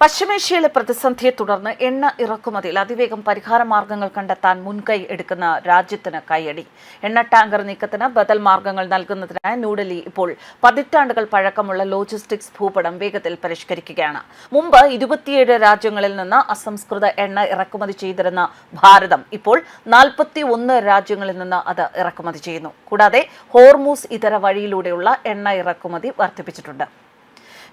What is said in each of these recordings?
പശ്ചിമേഷ്യയിലെ പ്രതിസന്ധിയെ തുടർന്ന് എണ്ണ ഇറക്കുമതിയിൽ അതിവേഗം പരിഹാര മാർഗങ്ങൾ കണ്ടെത്താൻ മുൻകൈ എടുക്കുന്ന രാജ്യത്തിന് കൈയടി. എണ്ണ ടാങ്കർ നീക്കത്തിന് ബദൽ മാർഗങ്ങൾ നൽകുന്നതിനായി ന്യൂഡൽഹി ഇപ്പോൾ പതിറ്റാണ്ടുകൾ പഴക്കമുള്ള ലോജിസ്റ്റിക്സ് ഭൂപടം വേഗത്തിൽ പരിഷ്കരിക്കുകയാണ്. മുമ്പ് 27 രാജ്യങ്ങളിൽ നിന്ന് അസംസ്കൃത എണ്ണ ഇറക്കുമതി ചെയ്തിരുന്ന ഭാരതം ഇപ്പോൾ 41 രാജ്യങ്ങളിൽ നിന്ന് അത് ഇറക്കുമതി ചെയ്യുന്നു. കൂടാതെ ഹോർമൂസ് ഇതര വഴിയിലൂടെയുള്ള എണ്ണ ഇറക്കുമതി വർദ്ധിപ്പിച്ചിട്ടുണ്ട്.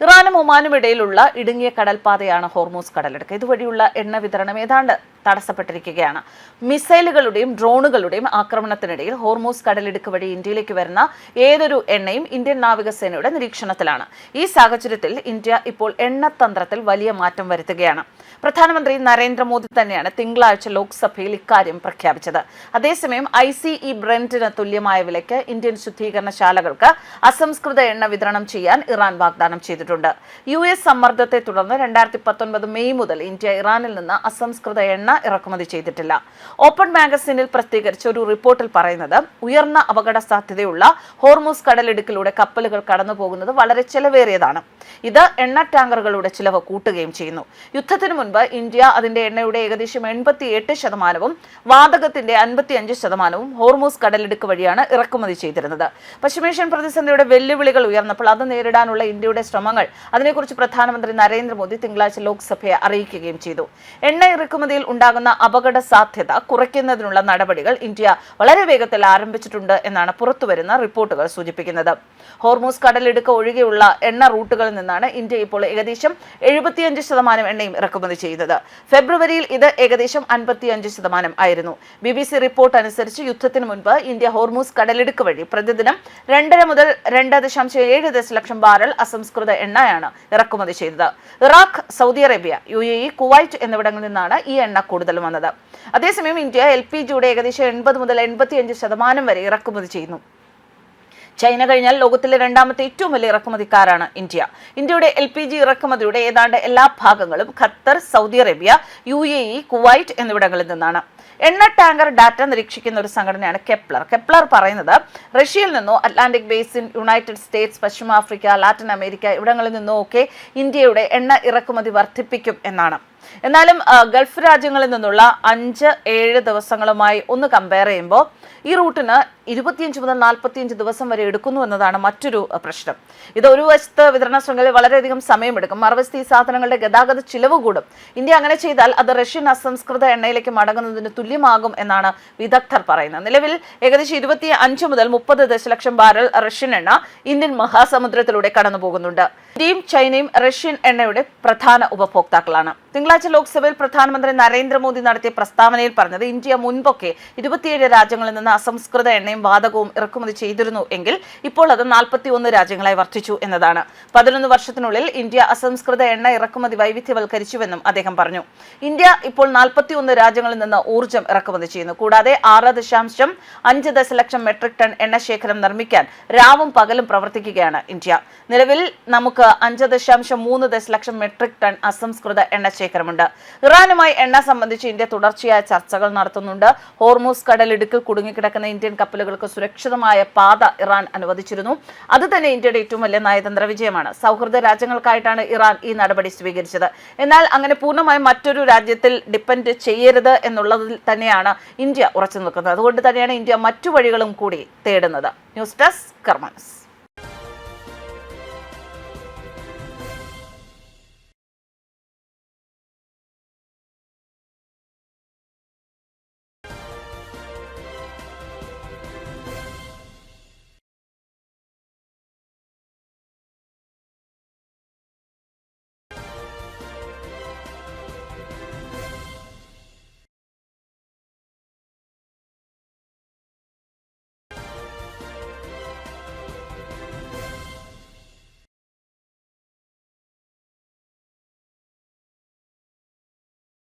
ഇറാനും ഒമാനും ഇടയിലുള്ള ഇടുങ്ങിയ കടൽപാതയാണ് ഹോർമൂസ് കടലിടുക്ക്. ഇതുവഴിയുള്ള എണ്ണ വിതരണം ഏതാണ്ട് തടസ്സപ്പെട്ടിരിക്കുകയാണ്. മിസൈലുകളുടെയും ഡ്രോണുകളുടെയും ആക്രമണത്തിനിടയിൽ ഹോർമൂസ് കടലിടുക്ക് വഴി ഇന്ത്യയിലേക്ക് വരുന്ന ഏതൊരു എണ്ണയും ഇന്ത്യൻ നാവികസേനയുടെ നിരീക്ഷണത്തിലാണ്. ഈ സാഹചര്യത്തിൽ ഇന്ത്യ ഇപ്പോൾ എണ്ണതന്ത്രത്തിൽ വലിയ മാറ്റം വരുത്തുകയാണ്. പ്രധാനമന്ത്രി നരേന്ദ്രമോദി തന്നെയാണ് തിങ്കളാഴ്ച ലോക്സഭയിൽ ഇക്കാര്യം പ്രഖ്യാപിച്ചത്. അതേസമയം ICE ബ്രെന്റിന് തുല്യമായ വിലയ്ക്ക് ഇന്ത്യൻ ശുദ്ധീകരണശാലകൾക്ക് അസംസ്കൃത എണ്ണ വിതരണം ചെയ്യാൻ ഇറാൻ വാഗ്ദാനം ചെയ്തിട്ടുണ്ട്. US സമ്മർദ്ദത്തെ തുടർന്ന് 2019 മെയ് മുതൽ ഇന്ത്യ ഇറാനിൽ നിന്ന് അസംസ്കൃത എണ്ണ ഇറക്കുമതി ചെയ്തിട്ടില്ല. ഓപ്പൺ മാഗസിനിൽ പ്രസിദ്ധീകരിച്ച ഒരു റിപ്പോർട്ടിൽ പറയുന്നത്, ഉയർന്ന അപകട സാധ്യതയുള്ള ഹോർമൂസ് കടലിടുക്കിലൂടെ കപ്പലുകൾ കടന്നുപോകുന്നത് വളരെ ചെലവേറിയതാണ്. ഇത് എണ്ണ ടാങ്കറുകളുടെ ചിലവ് കൂട്ടുകയും ചെയ്യുന്നു. യുദ്ധത്തിന് മുൻപ് ഇന്ത്യ അതിന്റെ എണ്ണയുടെ ഏകദേശം 88%, വാതകത്തിന്റെ 55% ഹോർമൂസ് കടലിടുക്ക് വഴിയാണ് ഇറക്കുമതി ചെയ്തിരുന്നത്. പശ്ചിമേഷ്യൻ പ്രതിസന്ധിയുടെ വെല്ലുവിളികൾ ഉയർന്നപ്പോൾ അത് നേരിടാനുള്ള ഇന്ത്യയുടെ ശ്രമങ്ങൾ അതിനെക്കുറിച്ച് പ്രധാനമന്ത്രി നരേന്ദ്രമോദി തിങ്കളാഴ്ച ലോക്സഭയെ അറിയിക്കുകയും ചെയ്തു. എണ്ണ ഇറക്കുമതിയിൽ ഉണ്ടാകുന്ന അപകട സാധ്യത കുറയ്ക്കുന്നതിനുള്ള നടപടികൾ ഇന്ത്യ വളരെ വേഗത്തിൽ ആരംഭിച്ചിട്ടുണ്ട് എന്നാണ് പുറത്തുവരുന്ന റിപ്പോർട്ടുകൾ സൂചിപ്പിക്കുന്നത്. ഹോർമൂസ് കടലിടുക്ക് ഒഴികെയുള്ള എണ്ണ റൂട്ടുകളിൽ നിന്നാണ് ഇന്ത്യ ഇപ്പോൾ ഏകദേശം 75% എണ്ണയും ഇറക്കുമതി ചെയ്യുന്നത്. ഫെബ്രുവരിയിൽ ഇത് ഏകദേശം 55% ആയിരുന്നു. BBC റിപ്പോർട്ട് അനുസരിച്ച് യുദ്ധത്തിന് മുൻപ് ഇന്ത്യ ഹോർമൂസ് കടലിടുക്ക് വഴി പ്രതിദിനം 2.5 മുതൽ 2.7 ദശലക്ഷം ബാരൽ അസംസ്കൃത എണ്ണയാണ് ഇറക്കുമതി ചെയ്തത്. Iraq, Saudi Arabia, UAE, Kuwait എന്നിവിടങ്ങളിൽ നിന്നാണ് ഈ എണ്ണ കൂടുതൽ വന്നത്. അതേസമയം ഇന്ത്യ LPGയുടെ ഏകദേശം 80 മുതൽ 85% വരെ ഇറക്കുമതി ചെയ്യുന്നു. ചൈന കഴിഞ്ഞാൽ ലോകത്തിലെ രണ്ടാമത്തെ ഏറ്റവും വലിയ ഇറക്കുമതിക്കാരാണ് ഇന്ത്യ. ഇന്ത്യയുടെ LPG ഇറക്കുമതിയുടെ ഏതാണ്ട് എല്ലാ ഭാഗങ്ങളും Qatar, Saudi Arabia, UAE, Kuwait എന്നിവിടങ്ങളിൽ നിന്നാണ്. എണ്ണ ടാങ്കർ ഡാറ്റ നിരീക്ഷിക്കുന്ന ഒരു സംഘടനയാണ് കെപ്ലർ പറയുന്നത്, റഷ്യയിൽ നിന്നോ അറ്റ്ലാന്റിക് ബേസിൻ, യുണൈറ്റഡ് സ്റ്റേറ്റ്സ്, പശ്ചിമാഫ്രിക്ക, ലാറ്റിൻ അമേരിക്ക ഇവിടങ്ങളിൽ നിന്നോ ഒക്കെ ഇന്ത്യയുടെ എണ്ണ ഇറക്കുമതി വർദ്ധിപ്പിക്കും എന്നാണ്. എന്നാലും ഗൾഫ് രാജ്യങ്ങളിൽ നിന്നുള്ള 5-7 ദിവസങ്ങളുമായി ഒന്ന് കമ്പയർ ചെയ്യുമ്പോൾ ഈ റൂട്ടിന് 25 മുതൽ 45 ദിവസം വരെ എടുക്കുന്നു എന്നതാണ് മറ്റൊരു പ്രശ്നം. ഇത് ഒരു വശത്ത് വിതരണ ശൃംഖലയിൽ വളരെയധികം സമയമെടുക്കും, മറുവശത്ത് ഈ സാധനങ്ങളുടെ ഗതാഗത ചിലവ് കൂടും. ഇന്ത്യ അങ്ങനെ ചെയ്താൽ അത് റഷ്യൻ അസംസ്കൃത എണ്ണയിലേക്ക് മടങ്ങുന്നതിന് തുല്യമാകും എന്നാണ് വിദഗ്ധർ പറയുന്നത്. നിലവിൽ ഏകദേശം 25 മുതൽ 30 ദശലക്ഷം ബാരൽ റഷ്യൻ എണ്ണ ഇന്ത്യൻ മഹാസമുദ്രത്തിലൂടെ കടന്നു പോകുന്നുണ്ട്. ഇന്ത്യയും ചൈനയും റഷ്യൻ എണ്ണയുടെ പ്രധാന ഉപഭോക്താക്കളാണ്. തിങ്കളാഴ്ച ലോക്സഭയിൽ പ്രധാനമന്ത്രി നരേന്ദ്രമോദി നടത്തിയ പ്രസ്താവനയിൽ പറഞ്ഞത്, ഇന്ത്യ മുൻപൊക്കെ 27 രാജ്യങ്ങളിൽ നിന്ന് അസംസ്കൃത എണ്ണയും വാതകവും ഇറക്കുമതി ചെയ്തിരുന്നു എങ്കിൽ ഇപ്പോൾ അത് 41 രാജ്യങ്ങളായി വർദ്ധിച്ചു എന്നതാണ്. 11 വർഷത്തിനുള്ളിൽ ഇന്ത്യ അസംസ്കൃത എണ്ണ ഇറക്കുമതി വൈവിധ്യവൽക്കരിച്ചുവെന്നും അദ്ദേഹം പറഞ്ഞു. ഇന്ത്യ ഇപ്പോൾ 41 രാജ്യങ്ങളിൽ നിന്ന് ഊർജ്ജം ഇറക്കുമതി ചെയ്യുന്നു. കൂടാതെ 6.5 ദശലക്ഷം മെട്രിക് ടൺ എണ്ണ ശേഖരം നിർമ്മിക്കാൻ രാവും പകലും പ്രവർത്തിക്കുകയാണ് ഇന്ത്യ. നിലവിൽ നമുക്ക് 5.3 ദശലക്ഷം മെട്രിക് ടൺ അസംസ്കൃത എണ്ണ ശേഖരമുണ്ട്. ഇറാനുമായി എണ്ണ സംബന്ധിച്ച് ഇന്ത്യ തുടർച്ചയായ ചർച്ചകൾ നടത്തുന്നുണ്ട്. ഹോർമൂസ് കടലിടുക്കിൽ കുടുങ്ങിക്കിടക്കുന്ന ഇന്ത്യൻ കപ്പലുകൾക്ക് സുരക്ഷിതമായ പാത ഇറാൻ അനുവദിച്ചിരുന്നു. അത് തന്നെ ഇന്ത്യയുടെ ഏറ്റവും വലിയ നയതന്ത്ര വിജയമാണ്. സൗഹൃദ രാജ്യങ്ങൾക്കായിട്ടാണ് ഇറാൻ ഈ നടപടി സ്വീകരിച്ചത്. എന്നാൽ അങ്ങനെ പൂർണ്ണമായും മറ്റൊരു രാജ്യത്തിൽ ഡിപ്പെൻഡ് ചെയ്യരുത് എന്നുള്ളതിൽ തന്നെയാണ് ഇന്ത്യ ഉറച്ചു നിൽക്കുന്നത്. അതുകൊണ്ട് തന്നെയാണ് ഇന്ത്യ മറ്റു വഴികളും കൂടി തേടുന്നത്. ന്യൂസ് ഡെസ്ക് കർമ്മ ന്യൂസ്.